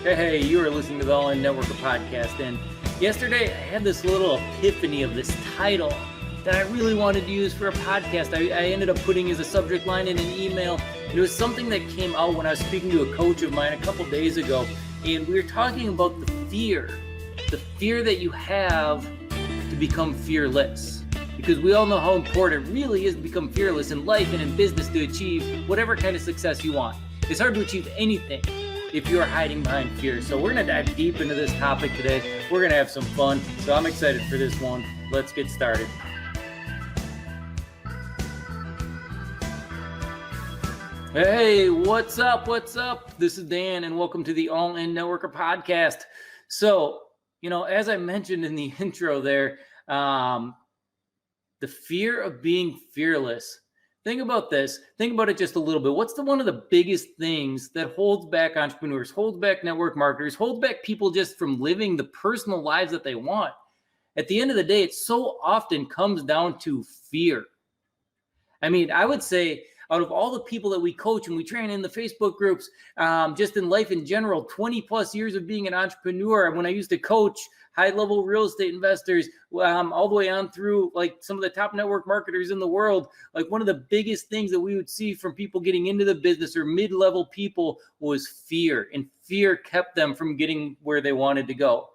Hey, you are listening to the All In Networker podcast, and yesterday I had this little epiphany of this title that I really wanted to use for a podcast. I ended up putting as a subject line in an email, and it was something that came out when I was speaking to a coach of mine a couple days ago, and we were talking about the fear that you have to become fearless. Because we all know how important it really is to become fearless in life and in business to achieve whatever kind of success you want. It's hard to achieve anything if you're hiding behind fear. So we're going to dive deep into this topic today. We're going to have some fun. So I'm excited for this one. Let's get started. Hey, what's up? What's up? This is Dan, and welcome to the All In Networker podcast. So, as I mentioned in the intro there, the fear of being fearless. Think about this. Think about it just a little bit. What's one of the biggest things that holds back entrepreneurs, holds back network marketers, holds back people just from living the personal lives that they want? At the end of the day, it so often comes down to fear. I mean, I would say out of all the people that we coach and we train in the Facebook groups, just in life in general, 20 plus years of being an entrepreneur, when I used to coach high-level real estate investors, all the way on through like some of the top network marketers in the world, like one of the biggest things that we would see from people getting into the business or mid-level people was fear, and fear kept them from getting where they wanted to go.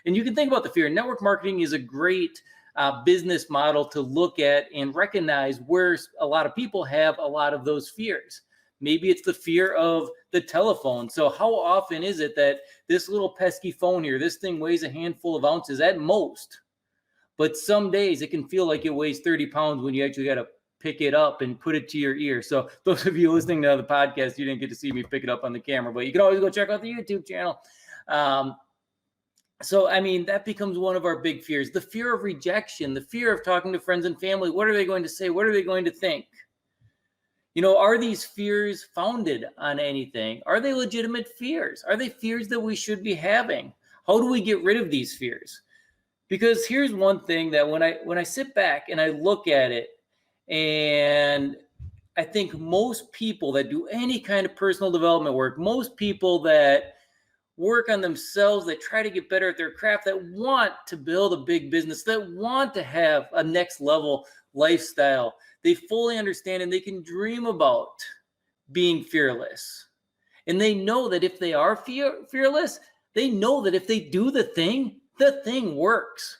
And you can think about the fear. Network marketing is a great business model to look at and recognize where a lot of people have a lot of those fears. Maybe it's the fear of the telephone. So how often is it that this little pesky phone here, this thing weighs a handful of ounces at most, but some days it can feel like it weighs 30 pounds when you actually got to pick it up and put it to your ear. So those of you listening to the podcast, you didn't get to see me pick it up on the camera, but you can always go check out the YouTube channel. So, that becomes one of our big fears, the fear of rejection, the fear of talking to friends and family. What are they going to say? What are they going to think? Are these fears founded on anything? Are they legitimate fears? Are they fears that we should be having? How do we get rid of these fears? Because here's one thing that when I sit back and I look at it, and I think most people that do any kind of personal development work, most people that work on themselves, that try to get better at their craft, that want to build a big business, that want to have a next level lifestyle, they fully understand and they can dream about being fearless. And they know that if they are fearless, they know that if they do the thing works.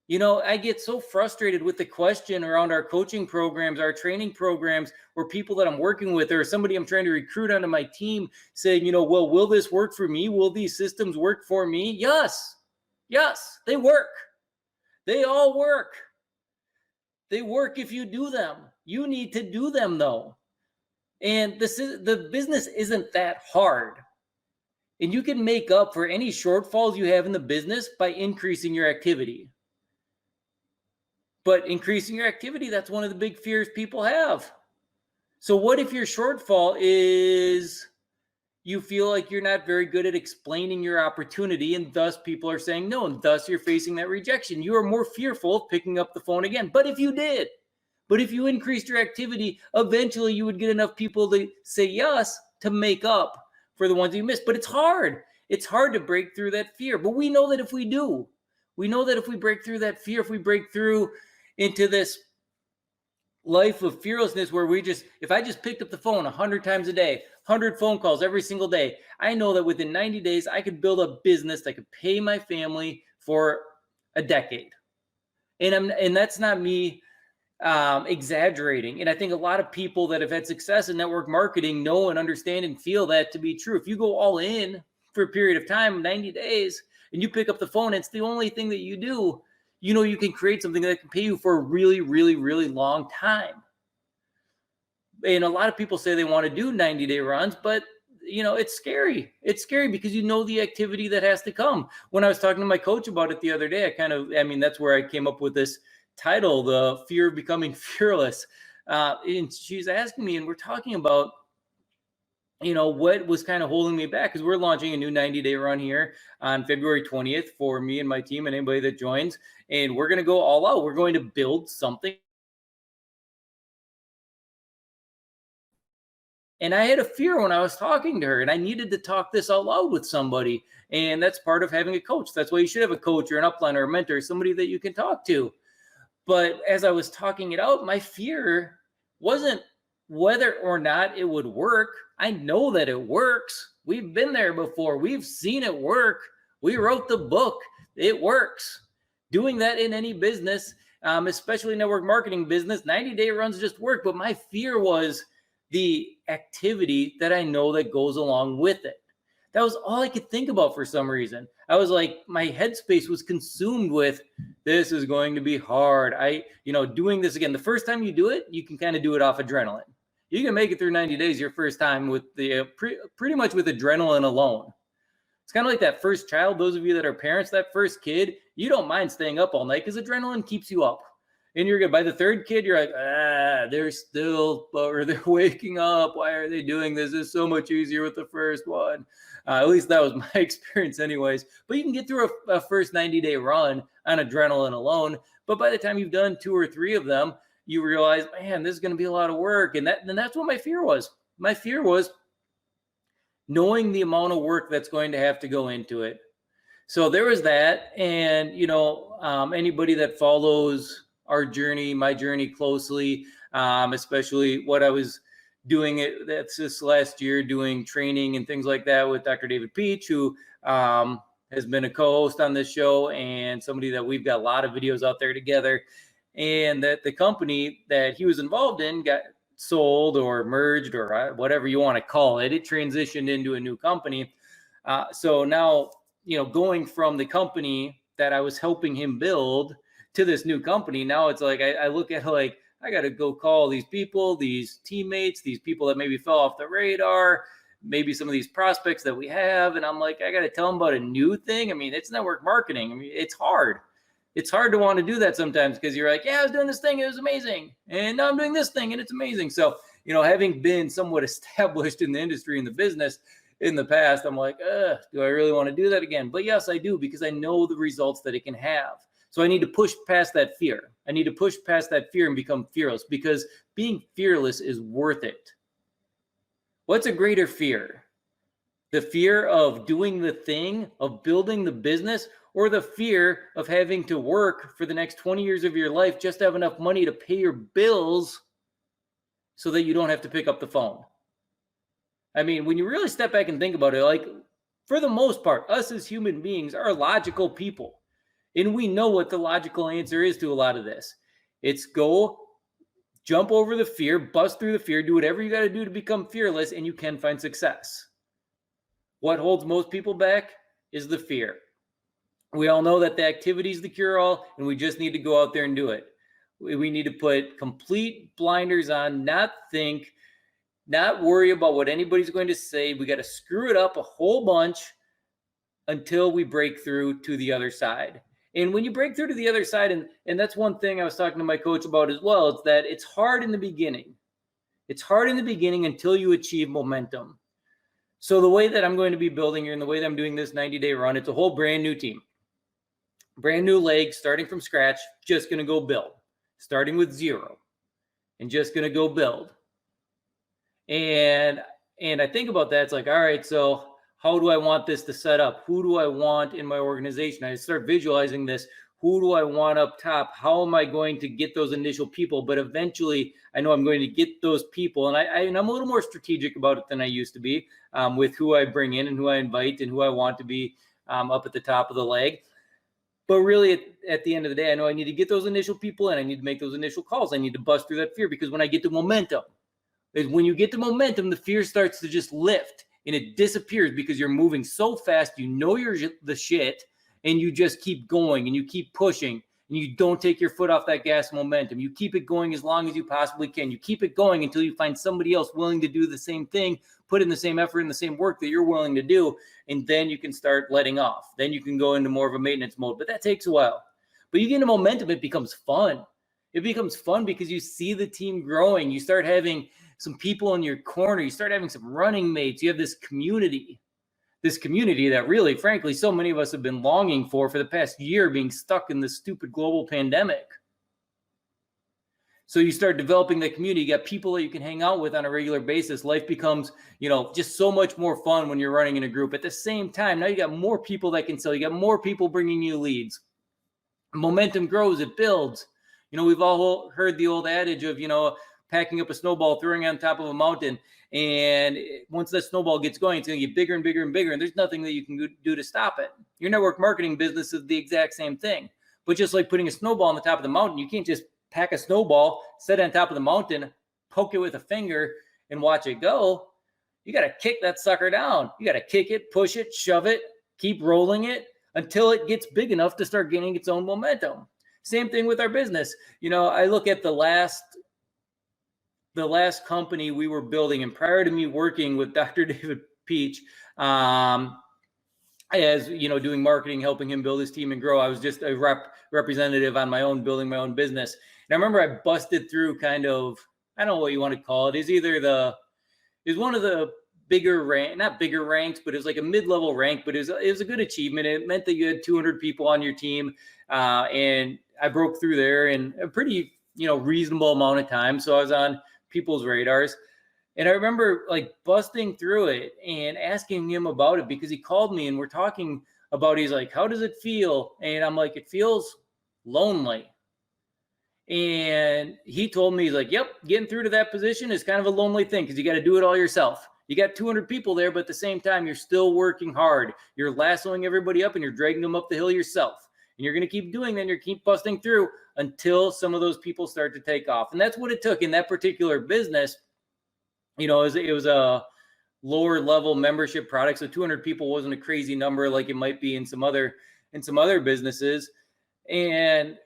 I get so frustrated with the question around our coaching programs, our training programs, or people that I'm working with, or somebody I'm trying to recruit onto my team saying, well, will this work for me? Will these systems work for me? Yes, they work. They all work. They work if you do them. You need to do them though. And the business isn't that hard. And you can make up for any shortfalls you have in the business by increasing your activity. But increasing your activity, that's one of the big fears people have. So what if your shortfall is you feel like you're not very good at explaining your opportunity, and thus people are saying no, and thus you're facing that rejection? You are more fearful of picking up the phone again. But if you increased your activity, eventually you would get enough people to say yes to make up for the ones you missed. But it's hard. It's hard to break through that fear. But we know that if we do, we know that if we break through that fear, if we break through into this life of fearlessness where if I just picked up the phone 100 times a day, 100 phone calls every single day, I know that within 90 days, I could build a business that could pay my family for a decade. And that's not me exaggerating. And I think a lot of people that have had success in network marketing know and understand and feel that to be true. If you go all in for a period of time, 90 days, and you pick up the phone, it's the only thing that you do, you can create something that can pay you for a really, really, really long time. And a lot of people say they want to do 90-day runs, but it's scary. It's scary because the activity that has to come. When I was talking to my coach about it the other day, that's where I came up with this title, The Fear of Becoming Fearless. And she's asking me, and we're talking about what was kind of holding me back, because we're launching a new 90-day run here on February 20th for me and my team and anybody that joins. And we're going to go all out. We're going to build something And I had a fear when I was talking to her, and I needed to talk this out loud with somebody. And that's part of having a coach. That's why you should have a coach or an upline or a mentor, somebody that you can talk to. But as I was talking it out, my fear wasn't whether or not it would work. I know that it works. We've been there before. We've seen it work. We wrote the book. It works. Doing that in any business, especially network marketing business, 90-day runs just work. But my fear was the activity that I know that goes along with it. That was all I could think about for some reason. I was like, my headspace was consumed with, this is going to be hard. Doing this again, the first time you do it, you can kind of do it off adrenaline. You can make it through 90 days your first time with the pretty much with adrenaline alone. It's kind of like that first child. Those of you that are parents, that first kid, you don't mind staying up all night because adrenaline keeps you up. And you're good. By the third kid, you're like, they're waking up. Why are they doing this? It's so much easier with the first one. At least that was my experience anyways. But you can get through a first 90-day run on adrenaline alone. But by the time you've done 2 or 3 of them, you realize, man, this is going to be a lot of work. And that's what my fear was. My fear was knowing the amount of work that's going to have to go into it. So there was that. And, anybody that follows our journey, my journey closely, especially what I was doing that's this last year, doing training and things like that with Dr. David Peach, who has been a co-host on this show and somebody that we've got a lot of videos out there together. And that the company that he was involved in got sold or merged or whatever you want to call it. It transitioned into a new company. So now, going from the company that I was helping him build to this new company, now it's like I look at like, I got to go call these people, these teammates, these people that maybe fell off the radar, maybe some of these prospects that we have. And I'm like, I got to tell them about a new thing. I mean, it's network marketing. I mean, it's hard. It's hard to want to do that sometimes because you're like, yeah, I was doing this thing. It was amazing. And now I'm doing this thing and it's amazing. So, having been somewhat established in the industry and the business in the past, I'm like, do I really want to do that again? But yes, I do, because I know the results that it can have. So I need to push past that fear. I need to push past that fear and become fearless, because being fearless is worth it. What's a greater fear? The fear of doing the thing, of building the business, or the fear of having to work for the next 20 years of your life just to have enough money to pay your bills so that you don't have to pick up the phone? I mean, when you really step back and think about it, like, for the most part, us as human beings are logical people. And we know what the logical answer is to a lot of this. It's go jump over the fear, bust through the fear, do whatever you got to do to become fearless, and you can find success. What holds most people back is the fear. We all know that the activity is the cure-all, and we just need to go out there and do it. We need to put complete blinders on, not think, not worry about what anybody's going to say. We got to screw it up a whole bunch until we break through to the other side. And when you break through to the other side, and that's one thing I was talking to my coach about as well, it's that it's hard in the beginning. It's hard in the beginning until you achieve momentum. So the way that I'm going to be building here and the way that I'm doing this 90-day run, it's a whole brand new team. Brand new legs, starting from scratch, just going to go build. Starting with 0 and just going to go build. And I think about that. It's like, all right, so how do I want this to set up? Who do I want in my organization? I start visualizing this. Who do I want up top? How am I going to get those initial people? But eventually, I know I'm going to get those people. And I'm a little more strategic about it than I used to be, with who I bring in and who I invite and who I want to be up at the top of the leg. But really, at the end of the day, I know I need to get those initial people in. I need to make those initial calls. I need to bust through that fear, because when I get to momentum, when you get to momentum, the fear starts to just lift and it disappears, because you're moving so fast. You know you're the shit, and you just keep going and you keep pushing, and you don't take your foot off that gas momentum. You keep it going as long as you possibly can. You keep it going until you find somebody else willing to do the same thing, put in the same effort and the same work that you're willing to do, and then you can start letting off. Then you can go into more of a maintenance mode, but that takes a while. But you get into momentum, it becomes fun. It becomes fun because you see the team growing. You start having some people in your corner. You start having some running mates. You have this community that really, frankly, so many of us have been longing for the past year, being stuck in this stupid global pandemic. So you start developing that community. You got people that you can hang out with on a regular basis. Life becomes, just so much more fun when you're running in a group. At the same time, now you got more people that can sell. You got more people bringing you leads. Momentum grows, it builds. We've all heard the old adage of, packing up a snowball, throwing it on top of a mountain. And once that snowball gets going, it's going to get bigger and bigger and bigger. And there's nothing that you can do to stop it. Your network marketing business is the exact same thing. But just like putting a snowball on the top of the mountain, you can't just pack a snowball, set it on top of the mountain, poke it with a finger, and watch it go. You got to kick that sucker down. You got to kick it, push it, shove it, keep rolling it until it gets big enough to start gaining its own momentum. Same thing with our business. I look at the last company we were building, and prior to me working with Dr. David Peach, as doing marketing, helping him build his team and grow, I was just a representative on my own, building my own business. And I remember I busted through kind of, I don't know what you want to call it. Is one of the not bigger ranks, but it was like a mid-level rank, but it was a good achievement. It meant that you had 200 people on your team. And I broke through there in a pretty, reasonable amount of time. So I was on people's radars. And I remember like busting through it and asking him about it, because he called me and we're talking about, he's like, how does it feel? And I'm like, it feels lonely. And he told me, he's like, yep, getting through to that position is kind of a lonely thing because you got to do it all yourself. You got 200 people there, but at the same time, you're still working hard. You're lassoing everybody up and you're dragging them up the hill yourself. And you're going to keep doing that, and you keep busting through until some of those people start to take off. And that's what it took in that particular business. It was a lower level membership product. So 200 people wasn't a crazy number like it might be in some other businesses. And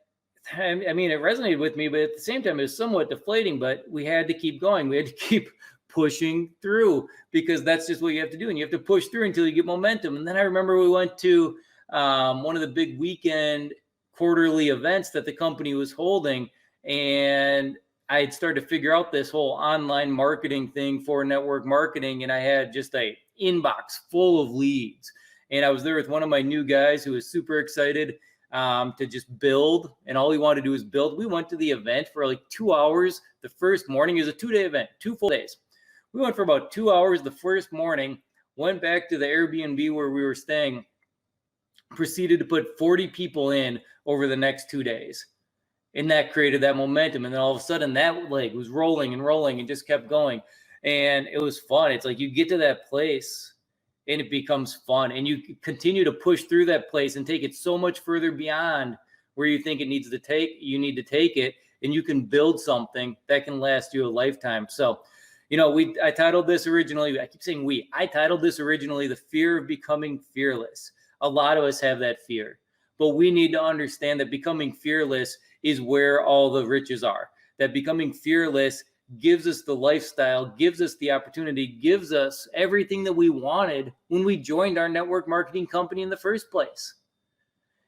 I mean, it resonated with me, but at the same time, it was somewhat deflating, but we had to keep going. We had to keep pushing through, because that's just what you have to do. And you have to push through until you get momentum. And then I remember we went to one of the big weekend quarterly events that the company was holding. And I had started to figure out this whole online marketing thing for network marketing. And I had just a inbox full of leads. And I was there with one of my new guys who was super excited to just build. And all he wanted to do was build. We went to the event for like 2 hours. The first morning, it was a 2-day event, 2 full days. We went for about 2 hours the first morning, went back to the Airbnb where we were staying, proceeded to put 40 people in over the next 2 days. And that created that momentum. And then all of a sudden that leg was rolling and rolling and just kept going. And it was fun. It's like you get to that place and it becomes fun. And you continue to push through that place and take it so much further beyond where you think it needs to take. You need to take it, and you can build something that can last you a lifetime. So, I titled this originally, I titled this originally, The Fear of Becoming Fearless. A lot of us have that fear, but we need to understand that becoming fearless is where all the riches are. That becoming fearless gives us the lifestyle, gives us the opportunity, gives us everything that we wanted when we joined our network marketing company in the first place.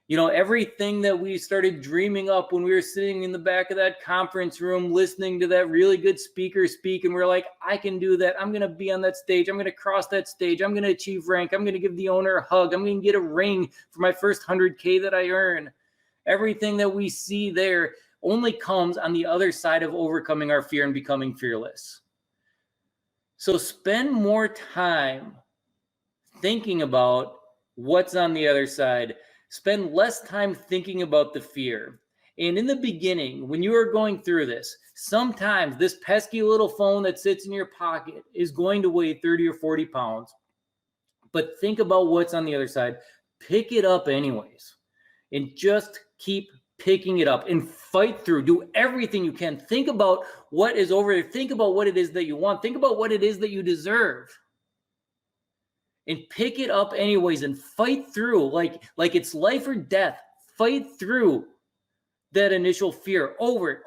Everything that we started dreaming up when we were sitting in the back of that conference room, listening to that really good speaker speak, and we're like, I can do that. I'm going to be on that stage. I'm going to cross that stage. I'm going to achieve rank. I'm going to give the owner a hug. I'm going to get a ring for my first 100K that I earn. Everything that we see there only comes on the other side of overcoming our fear and becoming fearless. So spend more time thinking about what's on the other side. Spend less time thinking about the fear. And in the beginning, when you are going through this, sometimes this pesky little phone that sits in your pocket is going to weigh 30 or 40 pounds. But think about what's on the other side. Pick it up anyways. And just keep picking it up and fight through. Do everything you can. Think about what is over there. Think about what it is that you want. Think about what it is that you deserve. And pick it up anyways and fight through like it's life or death. Fight through that initial fear over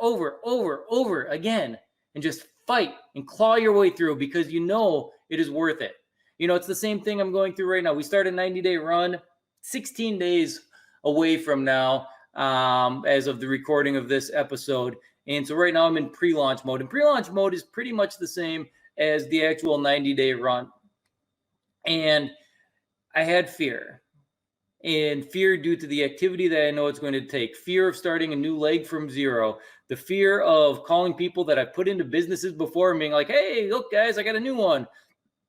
again, and just fight and claw your way through, because it is worth it. It's the same thing I'm going through right now. We start a 90-day run, 16 days away from now, as of the recording of this episode. And so right now I'm in pre-launch mode, and pre-launch mode is pretty much the same as the actual 90-day run. And I had fear, and fear due to the activity that I know it's going to take, fear of starting a new leg from zero, The fear of calling people that I've put into businesses before and being like, hey, look, guys, I got a new one.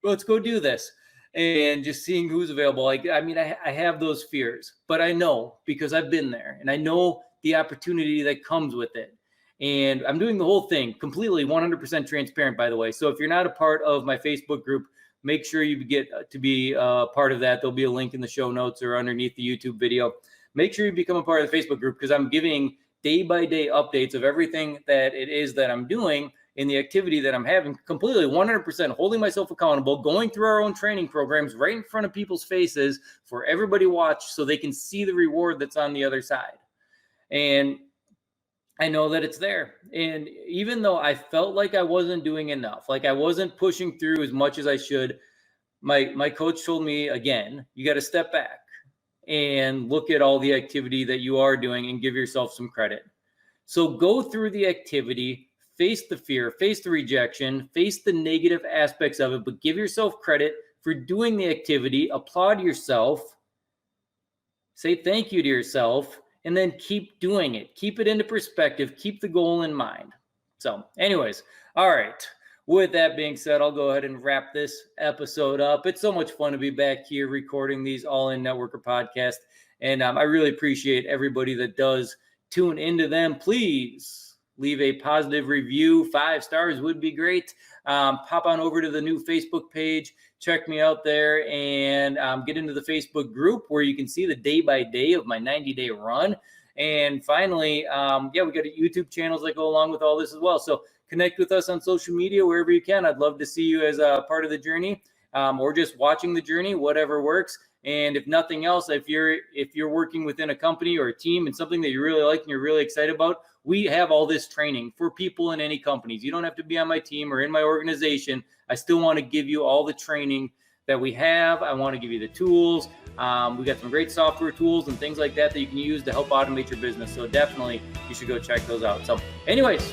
Let's go do this. And just seeing who's available. Like, I mean, I have those fears, but I know because I've been there and I know the opportunity that comes with it. And I'm doing the whole thing completely 100% transparent, by the way. So if you're not a part of my Facebook group, make sure you get to be part of that. There'll be a link in the show notes or underneath the YouTube video. Make sure you become a part of the Facebook group because I'm giving day-by-day updates of everything that it is that I'm doing in the activity that I'm having, completely 100% holding myself accountable, going through our own training programs right in front of people's faces for everybody to watch so they can see the reward that's on the other side. And I know that it's there. And even though I felt like I wasn't doing enough, like I wasn't pushing through as much as I should, my coach told me, again, you got to step back and look at all the activity that you are doing and give yourself some credit. So go through the activity, face the fear, face the rejection, face the negative aspects of it, but give yourself credit for doing the activity, applaud yourself, say thank you to yourself, and then keep doing it. Keep it into perspective, keep the goal in mind. So anyways, all right. With that being said, I'll go ahead and wrap this episode up. It's so much fun to be back here recording these All In Networker podcasts, and I really appreciate everybody that does tune into them. Please leave a positive review. 5 stars would be great. Pop on over to the new Facebook page. Check me out there and get into the Facebook group where you can see the day-by-day of my 90-day run. And finally, we got YouTube channels that go along with all this as well. So connect with us on social media wherever you can. I'd love to see you as a part of the journey or just watching the journey, whatever works. And if nothing else, if you're working within a company or a team and something that you really like and you're really excited about, we have all this training for people in any companies. You don't have to be on my team or in my organization. I still want to give you all the training that we have. I want to give you the tools. We got some great software tools and things like that you can use to help automate your business. So definitely you should go check those out. So anyways,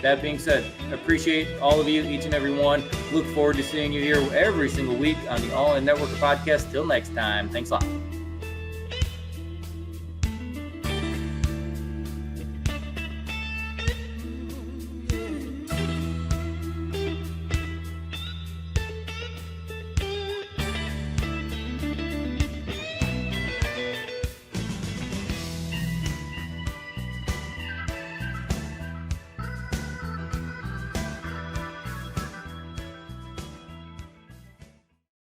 that being said, I appreciate all of you, each and every one. Look forward to seeing you here every single week on the All In Networker podcast. Till next time. Thanks a lot.